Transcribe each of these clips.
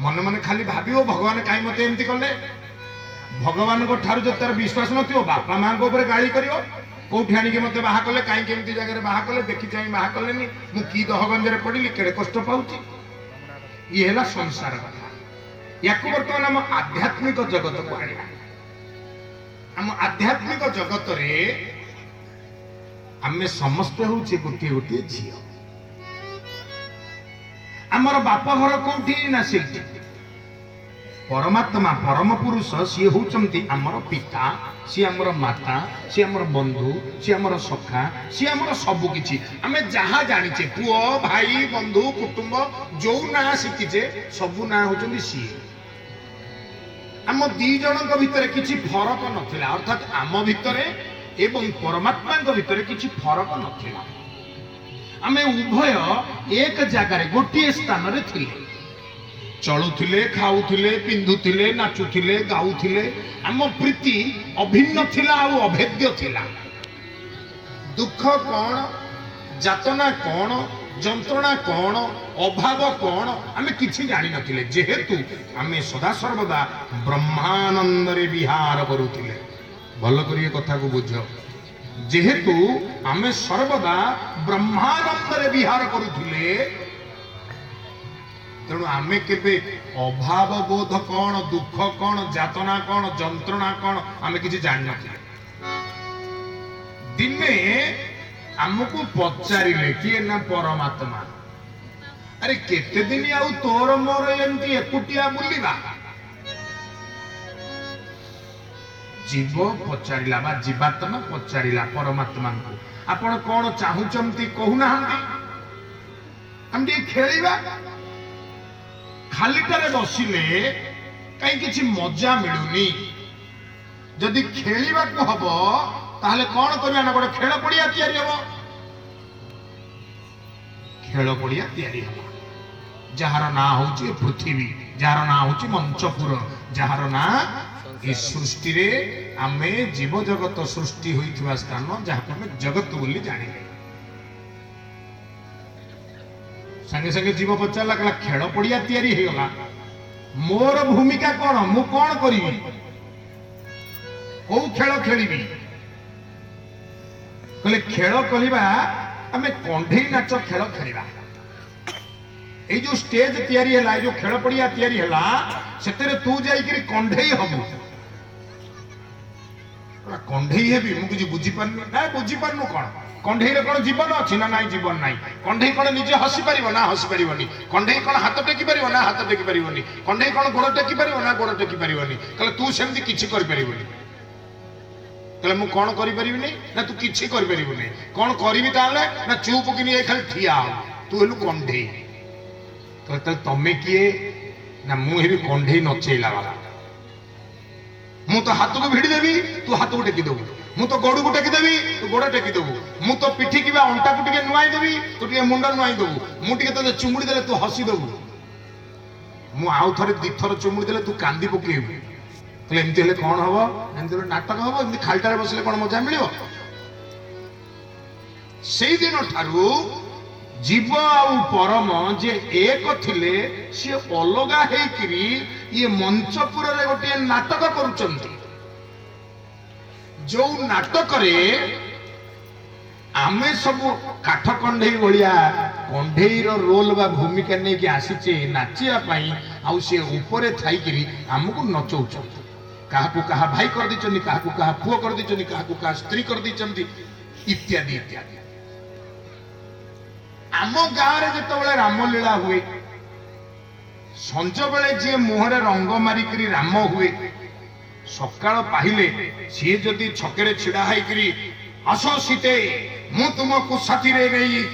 मन मन खाली भाव भगवान कहीं मत एमती कले भगवान को ठार जो तार विश्वास नथियो बापा मां को ऊपर गाली करियो कोठी आनिके मते बाहा कले काई केमती जगह बाहा कले देखि चाहि बाहा कलेनी मु की दहगंज रे पडिली केड़े कष्ट पाउची ये है संसार कथा या बर्तमान आम आध्यात्मिक जगत को आनिबा आम आध्यात्मिक जगत रे आमे समस्त होउछे गोटे गोटे झियो आमर बाप घर कोठी ना सेठी परमात्मा परम पुरुष सी होउचंती आमर पिता सी आमर माता सी आमर बंधु सी आमर सखा सी आमर सबु किछि आमे जहा जानिचे पुओ भाई बंधु कुटुंब जो ना शिखिचे सबु ना होउचंती सी आम दी जनक भितर किछि फरक नथिला अर्थात आम भितरे एवं परमात्मा भितर किछि फरक नथिला आमे उभय एक जगार गोटे स्थान रे थिले चलुथिले खाउथिले पिंधुथिले नाचुथिले गाउथिले आम प्रीति अभिन्न थिला आ अभेद्य थिला दुख कौन जातना कौन जंत्रणा कौन अभाव कौन आमे किछि जानि नथिले जेहेतु आमे सदा सर्वदा ब्रह्मानंद रे विहार करूथिले भल करिए कथा को बुझ जेहेतु आमे सर्वदा ब्रह्मानंद रे विहार करूथिले तेणु आमे केबे अभाव बोध कौन दुख कौन जातना कौन जंत्रणा कौन आमे किछि जानि नथिले दिने आमको पचारिले किए ना परमात्मा अरे केते दिन आउ तोर मोर एमती एकुटिया बुलिबा जीव पचारिला बा जीवात्मा पचारिला परमात्मा को आपण कौन चाहुचंती कहूना हम टी खेलिबा खालीटारे बसिले कहीं किछि मजा मिलुनी जदि खेलिबा को हबो ताहले कौन करिया ना गोटे खेल पड़िया तैयारी हबो खेल पड़िया तैयारी हबो जहार ना होची पृथ्वी जहार ना होची मंचपुर जहार ना इस सृष्टि रे आमे जीव जगत सृष्टि होइथिबा स्थान जहां आमे जगत बोली जानिले संगे संगे जीव पचार लगला खेल पड़िया तैयारी हे गला मोर भूमिका कौन मु कौन करिवि को खेल खेलिबि कहले खेल कलिबा आमे कंढेई नाच खेल खेलिबा ए जो स्टेज तैयारी हला जो खेल पड़िया तैयारी हला सेतेरे तू जाई करी कंढेई हबु कंढेई हेबी मु किछि बुझी पारनी ना बुझी पारनु कोन कंढेई रे कोन जीवन अछि ना नाही जीवन नाही कंढेई कोन निजे हसी परिबो ना हसी परिबोनी कंढेई कोन हाथ टेकी परिबो ना हाथ टेकी परिबोनी कंढेई कोन गोड़ टेकी परिबो ना गोड़ टेकी परिबोनी कहले तू सेमती किछि करि परिबोनी कहले मु कोन करि परिबिनी ना तू किछि करि परिबोनी कोन करिवि ताले ना चुप किनी ए खाली ठिया तू हेलु कंढेई कहले तमे किए ना मु हेबी कंढेई नचेला वाला मु तो हाथ को भिड़ी देवी तू हाथ को टेकी देबू मु तो गोड़ को टेकी देवी तू गोड़ टेकी देबू मु तो पिठी की अंटा को टिके नुआई देवी तू टिके मुंडा नुआई देबू मु टिके तो चुमुड़ी देले तू हसी देबू मु आउ थरे दी थर चुमुड़ी देले तू कांदी पकेबू तले एमती हेले कोन हबो एमती नाटक हबो एमती खालटारे बसले कोन मजा मिलियो सेई दिन ठारू जीव आउ परम जे एक थिले से अलगा हेकरी ये मंचपुर रे गोटे नाटक करूचंती जो नाटक रे आमे सब काठ कंढेई भलिया कंढेई रो रोल बा भूमिका नै कि आसीचे नाचिया पई आउ से ऊपरे थाई करी हमकु नचौचंती काहाकू कहा भाई कर दिचंती काहाकू कहा पुओ कर दिचंती काहाकू कहा स्त्री कर दिचंती इत्यादि इत्यादि आम गाँव रे जेतबेले रामलीला हुए संज बेले जे मुहरे रंग मारिकरी राम हुए सकाळ पाहिले सी जदि छकेरे छिड़ा हाइकरी आस सीते मु तुमको साथी रे गई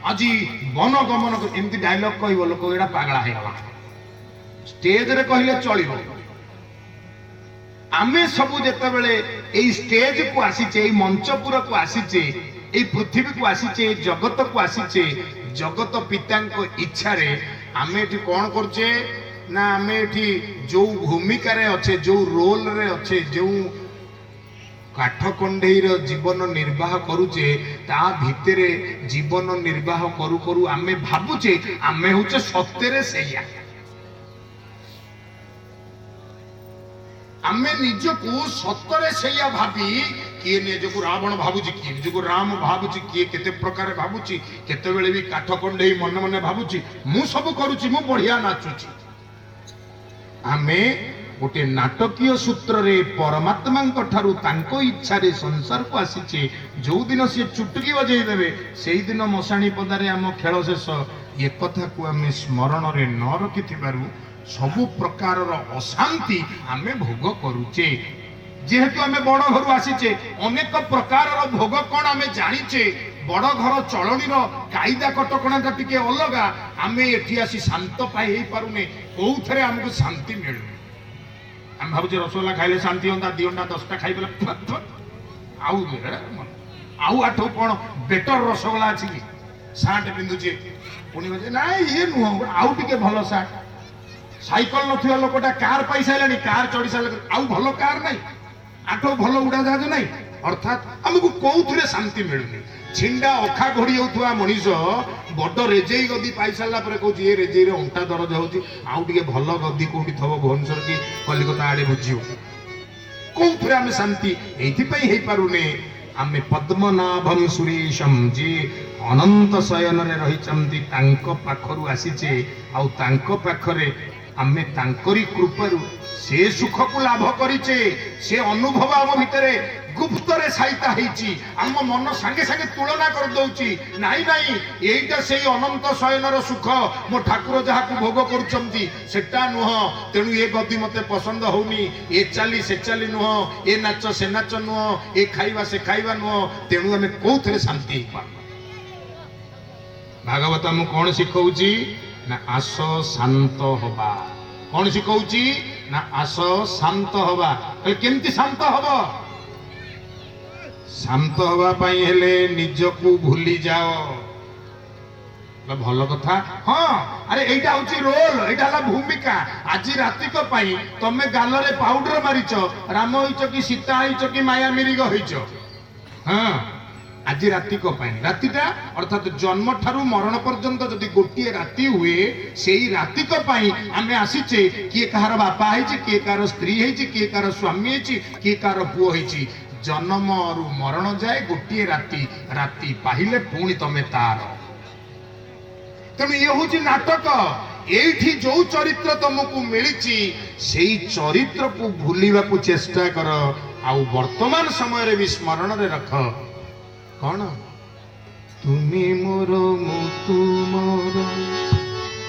আজি वन गमन एमती डायलॉग कहब लोक एटा पागला है स्टेज रे कहले चलिबो आमे सब जेतबेले एई स्टेज को आसीचे एई मंचपुर को आसीचे एई पृथ्वी को आसीचे जगत को आसीचे जगत पिता इच्छा रे आमे एठी कोन करछे ना आमे एठी जो भूमिका रे अच्छे जो रोल रे अच्छे जो काठ कंढेई रो जीवन निर्वाह करूचे ता भितरे जीवन निर्वाह करू करू आमे भाबुचे आमे होचे सत्यरे सेया आमे निजकू सतरे सैया भाबी किए निजकू रावण भावुची किए निजकू राम भावुची किए केते प्रकार भावुची केते बेले भी काठ कंडे मन मन भावुची मु सब करूची मु बढ़िया नाचुची आमे गोटे नाटकीय सूत्र रे परमात्मा ठारू तांको इच्छा रे संसार को आसीचे जो दिन से चुटकी बजै देबे सेही दिन मशाणी पदारे आम खेल शेष ए कथा को आमे स्मरण रे न रखिथिबारु सबु प्रकार अशांति आमे भोग करूचे जेहेतु आमे बड़ घर आसीचे अनेक प्रकार भोग कौन आमे जानिचे बड़ घर चलनी कायदा कटकणा टिके अलगा आमे एठी आसी शांत पाई हे पारुने कोउथरे हमको शांति मिलु आम भावुचे रसगोल्ला खाइले शांति होता 2 अंडा 10टा खाइबे आउ आठ कौन बेटर रसगोल्ला अछि कि साट पिंदुचे पुणी बजे ना ये नुह आउ टिके भलो साट साइकल नथिया लोकटा कार पाई साइलानी कार चढ़ी साइले आउ भलो कार नहीं आठो भलो उड़ा जहाज नहीं अर्थात हमको कोउथरे शांति मिलुनी छिंडा अखा घोड़ी होथुआ मनीष बड़ रेजेई गदी पाई सारा पर कहूँ ये रेजेई रे अंटा दरज होची आउ टिके भलो गदी कोठी थबो भुवनेश्वर की कलिकता आड़े बुझियो कोउथरे आमे शांति एथि पई हे पारुने आमे पद्मनाभम सुरेशम जी अनंत शयन रे रहिचंती तांको पाखरु आसीचे आउ तांको पाखरे आमे तांकरी कृपारु से सुख को लाभ करिचे से अनुभव आम भितरे गुप्त रे साइता हेची आम मन संगे संगे तुलना कर दउची नाही नाही एइटा सेही अनंत शयनर सुख मो ठाकुर जहा को भोग करूचंती सेटा नुह तेनु ए गदी मते पसंद होनी ए चाली से चाली नुह ए नाच से नाच नुह ए खाइबा से खाइबा नुह तेनु हमें कोथरे शांति पा भागवत हम कौन शिखौची ना आस शांत होबा कौन शिखौची ना आस शांत होबा केमती शांत होबा शांत हवा पाई हेले निजकू भूली जाओ भल कथा हाँ अरे एटा होची रोल एटा ला भूमिका आज राति को पाई तमे गालरे पाउडर मारिच राम होइच कि सीता होइच कि माया मिरिग होइच हाँ आज राति को पाई रातिटा अर्थात जन्म ठारू मरण पर्यंत जदि गोटे राति हुए सेही राति को पाई आमे आसीचे किए कहार बापा हेची किए कहार स्त्री हेची किए कहार स्वामी हेची किए कहार पुओ हेची जन्म रु मरण जाए गोटे राति राति पाहिले पुणी तमे तार तेणु ये हूँ नाटक एठी जो चरित्र तुमको मिली से चरित्र को भूलिबा को चेष्टा कर आउ वर्तमान समय रे भी स्मरण रे रख कौन तुमी मोर मुतु मोर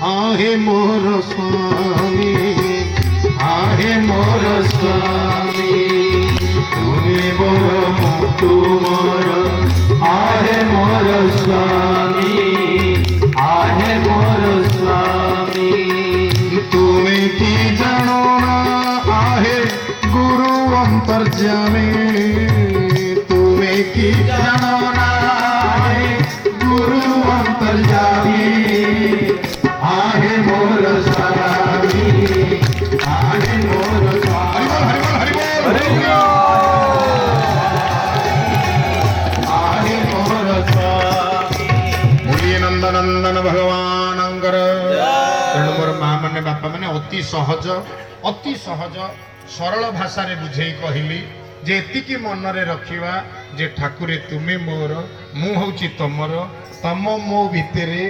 आहे मोर स्वामी आहे मोर स्वामी तुमी मोर मुतु मोर आहे मोर स्वामी आहे मोर स्वामी तुम्हें की जानो ना आहे गुरु अंतर्जामी तुम्हें की जानो ना आहे गुरु अंतर्जामी आहे मोर स्वामी आहे मोर स्वामी हरि बोल हरि बोल आहे मोर स्वामी बोलिए नंदनंदन भगवान तेणु मोर माँ मैंने बापा मैंने अति सहज सरल भाषा रे बुझे कहली जे एतिकी मन रे रखिवा जे ठाकुरे तुमे मोर मु होची तमर तम मो भितरे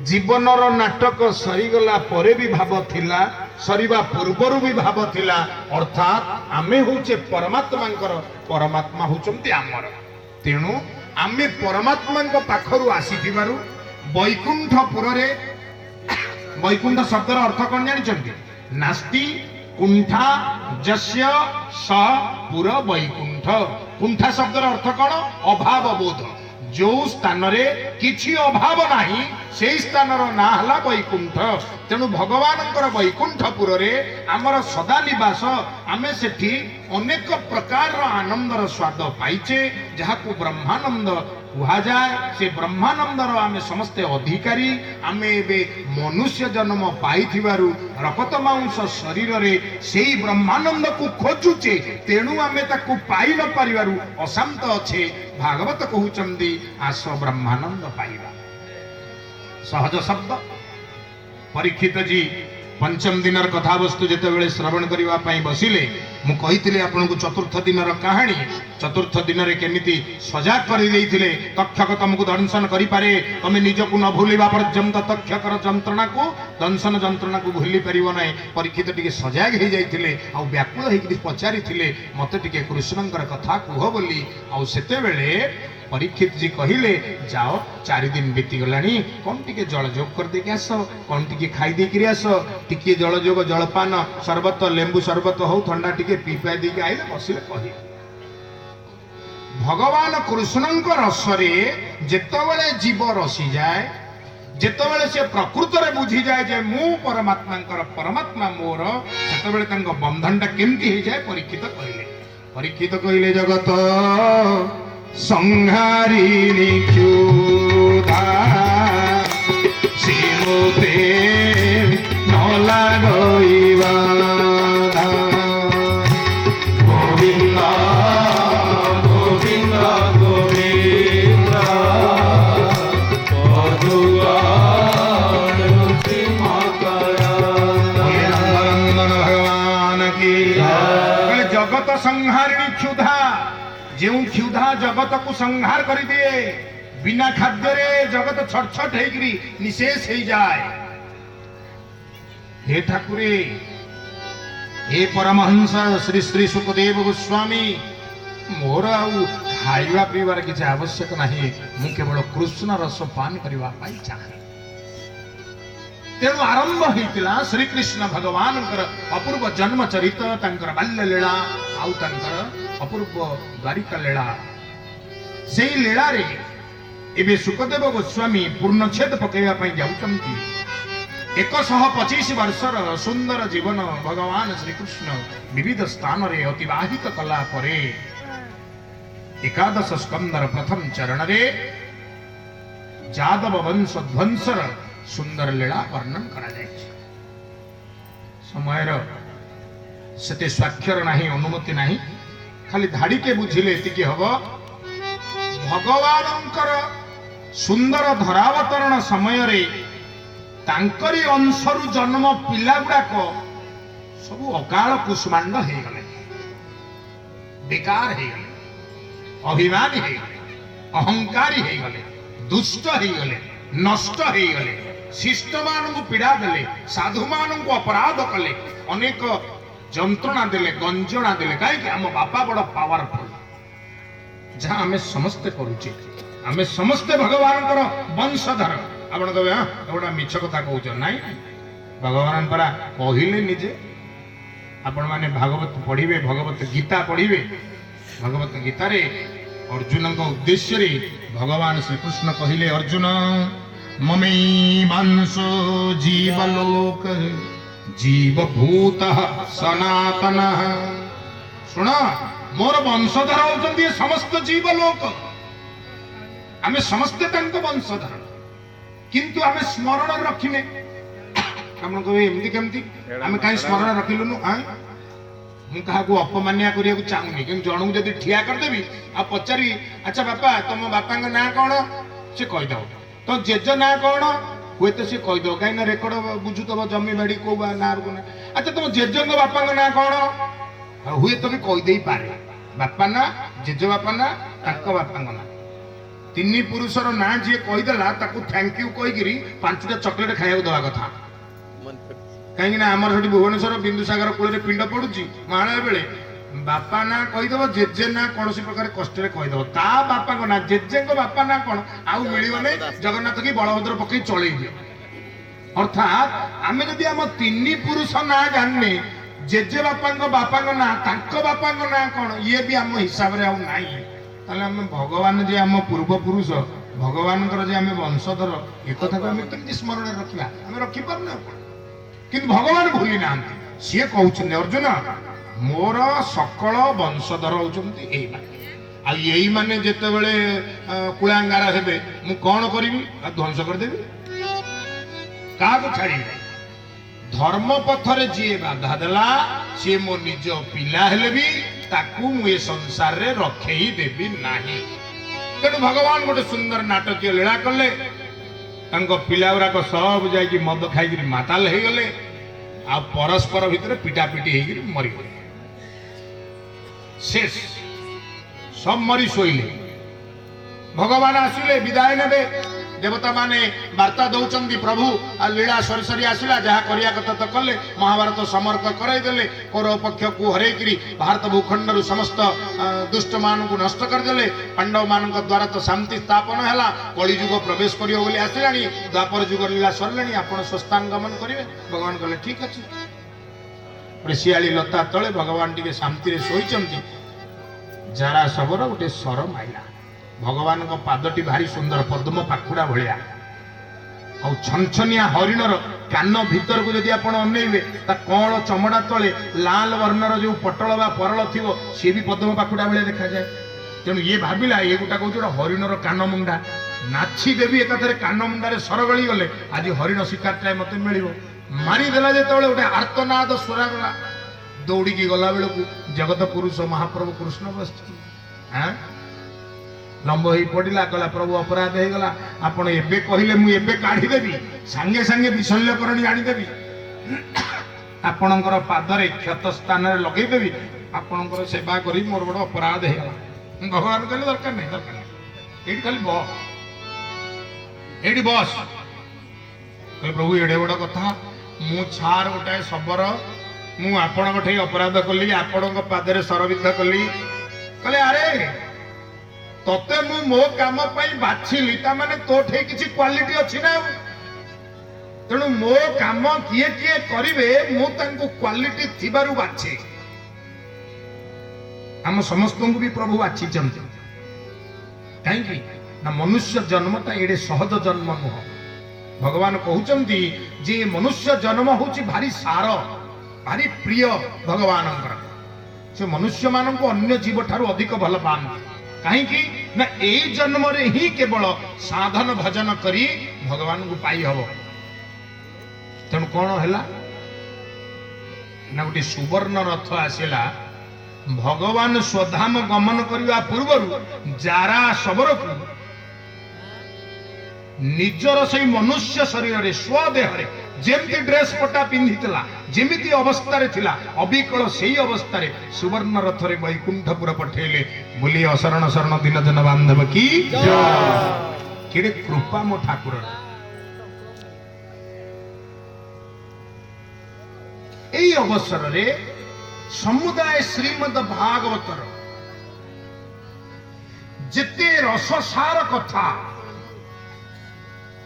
जीवनर नाटक सरीगला परे भी भाव थिला सरीबा पूर्वरु भी भाव थिला अर्थात आमे होचे परमात्मांकर परमात्मा होचंती आमर तेणु आमे परमात्मांक पाखरु आसीथिबारु वैकुंठपुर रे वैकुंठ शब्दर अर्थ कौन जानिछंती नास्ति कुंठा जस्य स पुर वैकुंठ कुंठा शब्दर अर्थ कौन अभाव बोध जो स्थान रे किछि अभाव नाही से स्थान ना हला वैकुंठ तेणु भगवान वैकुंठपुर रे आमर सदा निवास आमे सेठी अनेक प्रकार आनंदर स्वाद पाइचे जहाकू ब्रह्मानंद कहा जाए से ब्रह्मानंदर आमे समस्ते अधिकारी आमे एबे मनुष्य जन्म पाइथिबारु रकत मांस शरीर रे सेही ब्रह्मानंद को खोजुचे तेणु आमे ताकू पाई न परिबारु अशांत अच्छे भागवत कहउचंदी आस ब्रह्मानंद पाइबा सहज शब्द परीक्षित जी पंचम दिनर कथावस्तु जितेबाला श्रवण करने बसिले मुझे आपको चतुर्थ दिनर कहानी चतुर्थ दिन में केमिति सजाग कर तक्षक तुमको दंशन करे तुम निजक न भूलवा पर्यंत तक्षकर जंत्रणा को दंशन जंत्रणा को भूली पार ना। परीक्षित टी सजाग हो जाते व्याकुल होकर पचारि मत टे कृष्ण कथा कह बोली आते परीक्षित जी कहले जाओ 4 दिन बीती गला कौन टे जलजोग कर देके आस कौन टे खाई देकर आस टे जलजोग जलपान शरबत लेंबू शरबत हो ठंडा टे पी पाई देके आइले बसिले कह भगवान कृष्ण रसरे जेतबेले जीव रसी जाए जेतबेले से प्रकृत रे बुझी जाए जे मु परमात्मा परमात्मा मोर सेतबेले बंधन टा केमती हो जाए परीक्षित कहले जगत संहारिणी क्षुधा श्रीमते न लागइबा गोविंद गोविंद गोविंद भगवान की जगत संहारिणी क्षुधा जो क्षुधा जगत को संहार कर दिए बिना खाद्य रे जगत छटछट होकरी निशेष हो जाए। हे ठाकुरे हे परमहंस श्री श्री सुखदेव गोस्वामी मोर खाइबा पीबार किसी आवश्यक नहीं मु केवल कृष्ण रस पान करने चाहे। तेणु आरंभ होता श्री कृष्ण भगवान अपूर्व जन्म चरित बाल्य लीला आउ अपूर्व द्वारिका लीला से लीला रे एबे सुखदेव गोस्वामी पूर्णछेद पकड़ा जाउछंती। 125 वर्षर सुंदर जीवन भगवान श्रीकृष्ण विविध स्थान रे अतिवाहित कला परे एकादश स्कंदर प्रथम चरण रे जादव वंश ध्वंसर सुंदर लीला वर्णन करा जायछि। समयर सेते स्वाक्षर नहीं अनुमति नहीं खाली धाड़ी के बुझिले एतिकी हबो भगवानंकर सुंदर धरावतरण समय रे तांकरी अंशरु जन्म पिला गुड़ाक सब अकाल कुष्मांड हो गले बेकार हो गले अभिमानी हो गले अहंकारी हो गले दुष्ट हो गले नष्ट हो गले शिष्ट मान पीड़ा देले साधु मान अपराध कले अनेक जंत्रणा देले गंजना देले कहीं आम बापा बड़ पावरफुल जहाँ आम समस्ते करुचे आम समस्ते भगवान वंशधर आपण कहे हाँ गोटा मिछ कथा कौन ना भगवान परा कहले निजे आपण मैंने भागवत पढ़िबे भगवत गीता पढ़िबे भगवत गीता रे अर्जुन उद्देश्य रे भगवान श्रीकृष्ण कहले अर्जुन ममैवांशो जीवलोक जीवभूत सनातन सुन मोर वंशधर होती समस्त जीवलोक आमे समस्ते वंशधर किंतु आमे स्मरण रखिने आपण कहे एमती केमती आमे काई स्मरण रखिलुनु मु क्या अपमानिया करने चाहूनी कि जनू जब ठिया करदेवी आ पचारि अच्छा बापा तुम बापा ना कौन सी कहीदेव तो जेज ना कौन हुए तो सी कहीदेव कहीं रेकर्ड बुझुव जमी बाड़ी कौ ना ना अच्छा तुम जेज बापा ना कौन हुए तो भी कहीदे पारे बापा ना जेज बापा ना बापा ना तीन पुरुषर ना जी कहीदेला थैंक यू कहीकि 5टा चॉकलेट खाया दवा कथा कहीं आमर से भुवनेश्वर बिंदुसागर कूल पिंड पड़ुची महालय बेले बापा ना कहीदेव जेजे ना कौन प्रकार कष्ट कहीदेव ता बापा ना जेजे बापा ना कौन आउ मिलने जगन्नाथ की बलभद्र पकई चल अर्थात आम जदि आम 3 पुरुष ना जाने जेजे बापा ना बापा ना कौन ये भी आम हिसाब से आम भगवान जे आम पूर्व पुरुष भगवान जे आम वंशधर एक कथा को आम केमती स्मरण रखा आम रखिपार किंतु भगवान भूली ना सी कहते अर्जुन मोर सकल वंशधर होती यही माने जिते बड़े कुलांगारा हे मु कौन करी ध्वंस करदेवी क्या छाड़ी धर्म पथरे जी बाधा देला सी मो निज पिला हेले भी ताकू मु संसार रे रखे ही देवी नाही। तेणु भगवान गोटे सुंदर नाटकीय लीला कले पिला गुराक सब जा मद खाई माताल हो गले आ परस्पर भितर पिटापिटी होकर मरीगले शेष सब मरी शोले भगवान आसिले विदाय ने देवता माने वार्ता दौरान प्रभु आ लीला सरी सरी आसला जहाँ करिया कथा तो कले महाभारत समर्थ कराइदे कौरव पक्ष को हरैकरी भारत भूखंड समस्त दुष्ट मान को नष्ट करदे पांडव मान द्वारा तो शांति स्थापन है कलिजुग प्रवेश करियो बोली आसला द्वापर जुग लीला सरले आपण स्वस्थान गमन करेंगे भगवान कहले ठीक अच्छे शियाली लता तले भगवान टी शांति शोचती जरा सबर गोटे सर माइला भगवान को पादटी भारी सुंदर पद्म पाखुड़ा भाया आ छनछनिया हरिणर कान भीतर को जदि आप अनेबे कौल चमड़ा तले लाल वर्णर जो पटल बा परल थी सी भी पद्म पाखुड़ा भाया देखा जाए तेणु ये भाविला ये गोटा कौन हरिणर कान मुंडा नाची देवी एकाथरे कान मुंडारे सर गली गले आज हरिण शिकार टाइम मत मिल मारिदेला जो गोटे आर्तनाद स्वरा गला दौड़िकी गला बेलू जगत पुरुष महाप्रभु कृष्ण बस लंब हो पड़ा कहला प्रभु अपराध हो गला आपण एबे कहले मु एबे काढ़ी देबी सांगे सांगे विशल्यकरणी आनीदेवी आपणकर पादरे क्षत स्थान लगे देवी आपणकर सेवा करी मोर बड़ अपराध हो गला भगवान कहले दरकार नहीं ये खाली बस कहले प्रभु एडे बड़ कथा मु छार गोटाए शबर मु आपण अपराध कली आपण पादरे सरविद्ध कली कहले अरे तते मु मो काम पाई बाछिली ता माने तोठे किछि क्वालिटी अछि ना तेणु मो काम किए किए करिवे मु तांको क्वालिटी थिबारु बाछे हम समस्त को भी प्रभु बाछि चंती काहेकि ना मनुष्य जन्मटा एडे सहज जन्म नुह भगवान कहउचंती जे मनुष्य जन्म होछि भारी सार भारी प्रिय भगवान से मनुष्य मान को अन्य जीव ठारू अधिक भल पाती कहीं ना ए जन्म रे ही केवल साधन भजन करी भगवान को पाई हब तेणु कौन है ना गोटे सुवर्ण रथ आसला भगवान स्वधाम गमन करने पूर्व जारा शबर को निजर से मनुष्य शरीर रे स्वदेह रे जेमती ड्रेस पटा पिंधितला जेमिति अवस्था रे थिला अबिकल सेही अवस्था रे सुवर्ण रथ रे वैकुंठपुर पठेले बोली अशरण शरण दिन जन बांधव की केडे कृपा मो ठाकुर एई अवसर रे समुदाय श्रीमद भागवतर जेते रससार कथा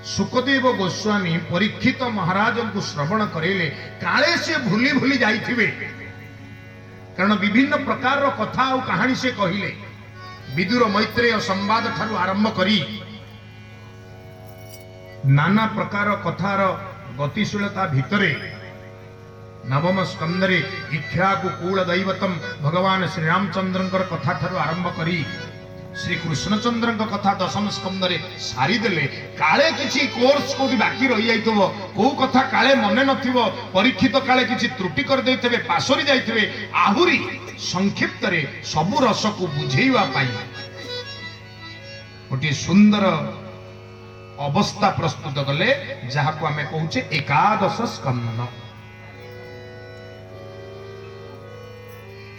सुखदेव गोस्वामी परीक्षित महाराज को श्रवण करेले काले से भूली भूली जाइथिबे कारण विभिन्न प्रकार कथा और कहानी से कहिले विदुर मैत्रेय संवाद ठारू आरंभ करी नाना प्रकार कथार गतिशीलता भितरे नवम स्कंदरे इक्ष्वाकु कूल दैवतम भगवान श्री रामचंद्र कथा ठारू आरंभ करी श्री कृष्णचंद्र कथा दशम स्कंदरे सारीदेले काले किछि कोर्स को बाकी रही जाइथबो को कथा काले मने नथिबो परीक्षित काले किछि त्रुटि कर देइथबे पासोरी जाइथबे आहुरी संक्षिप्त रे सबु रस को बुझेइवा पाई गोटे सुंदर अवस्था प्रस्तुत कले जहा को आमे कहूचे एकादश स्कंद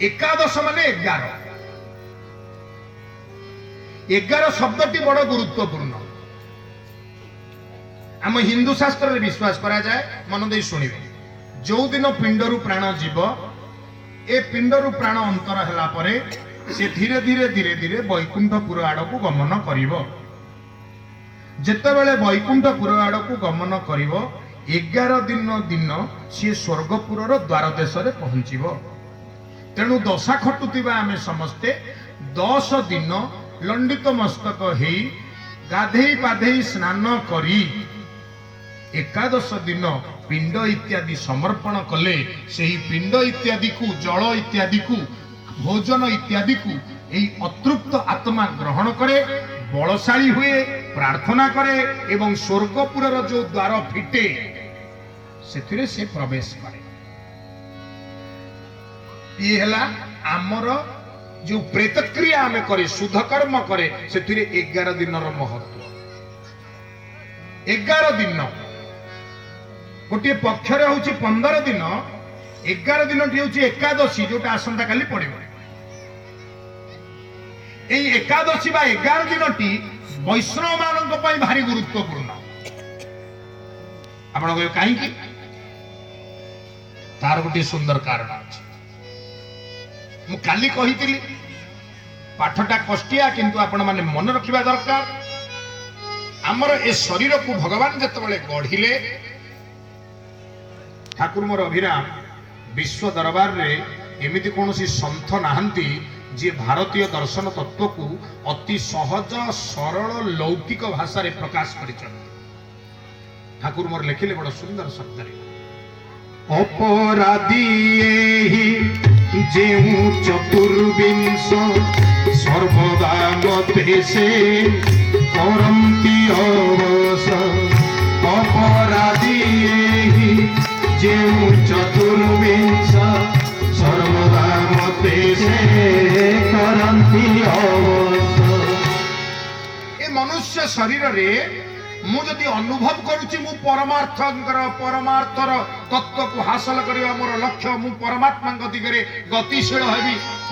एकादश माने 11 11 शब्दटी बड़ गुरुत्वपूर्ण आम हिंदू शास्त्र विश्वास करा जाए मन दे शुणिबे जो दिन पिंडरू प्राण जीव ए पिंडरू प्राण अंतर हैला परे से धीरे धीरे धीरे धीरे वैकुंठपुर आड़ को गमन करिवो जेतेबेले वैकुंठपुर आड़ को गमन करिवो 11 दिन सी स्वर्गपुर द्वार देश रे पहुंचीबो तेणु दशा खटुतिबा आमे समस्ते 10 दिन लंडित मस्तक हे गाधेई पाधेई स्नान करी एकादश दिन पिंड इत्यादि समर्पण कले सेही पिंड इत्यादि को जल इत्यादि को भोजन इत्यादि को एही अतृप्त आत्मा ग्रहण करे बलशाली हुए प्रार्थना करे एवं स्वर्गपुर जो द्वार फिटे से प्रवेश करे ये हला आमर जो प्रेतक्रिया आमे करे शुद्ध कर्म करे से 11 दिन महत्व 11 दिन गोटे पक्षरे हूँ 15 दिन 11 दिन हूँ एकादशी जोटा आसंता काली पड़े एकादशी बा 11 दिन वैष्णव मान भारी गुरुत्वपूर्ण आप कहीं तार गोटे सुंदर कारण अच्छे मु काली कही पाठटा कष्टिया किंतु आपण माने मन रखिबा दरकार आमर ए शरीर को भगवान जतबेले गढ़िले ठाकुर मोर अभिराम विश्व दरबार रे एमिति कोनोसी संत नाहंती जे भारतीय दर्शन तत्व को अति सहज सरल लौकिक भाषा रे प्रकाश करिछन ठाकुर मोर लिखिले बड़ सुंदर शब्द रे अपराधी जेऊ चतुर्विंश सर्वदा मते से करंती अवस अपराधी जेऊ चतुर्विंश सर्वदा मते से करंती अवस ए मनुष्य शरीर रे मु जदि अनुभव करुछि मु परमार्थर तत्व को हासिल करिवा मोर लक्ष्य मु परमात्मा दिगरे गतिशील हेबी